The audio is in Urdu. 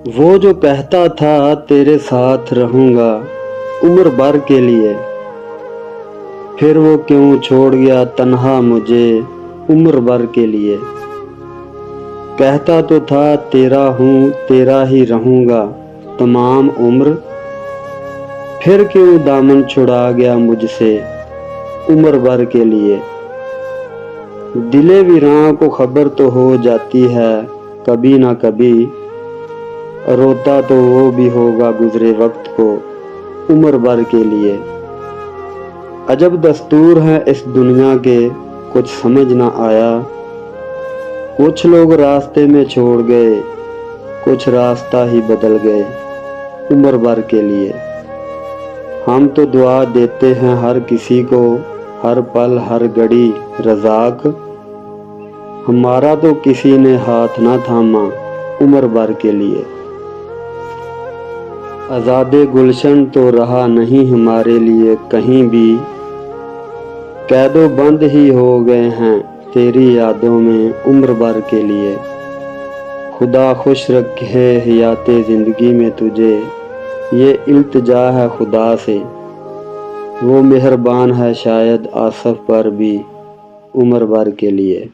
وہ جو کہتا تھا تیرے ساتھ رہوں گا عمر بھر کے لیے، پھر وہ کیوں چھوڑ گیا تنہا مجھے عمر بھر کے لیے۔ کہتا تو تھا تیرا ہوں تیرا ہی رہوں گا تمام عمر، پھر کیوں دامن چھڑا گیا مجھ سے عمر بھر کے لیے۔ دل ویراں کو خبر تو ہو جاتی ہے کبھی نہ کبھی، روتا تو وہ بھی ہوگا گزرے وقت کو عمر بھر کے لیے۔ عجب دستور ہیں اس دنیا کے کچھ سمجھ نہ آیا، کچھ لوگ راستے میں چھوڑ گئے کچھ راستہ ہی بدل گئے عمر بھر کے لیے۔ ہم تو دعا دیتے ہیں ہر کسی کو ہر پل ہر گھڑی رزاق، ہمارا تو کسی نے ہاتھ نہ تھاما عمر بھر کے لیے۔ آزاد گلشن تو رہا نہیں ہمارے لیے کہیں بھی، قید و بند ہی ہو گئے ہیں تیری یادوں میں عمر بھر کے لیے۔ خدا خوش رکھے حیات زندگی میں تجھے، یہ التجا ہے خدا سے، وہ مہربان ہے شاید آصف پر بھی عمر بھر کے لیے۔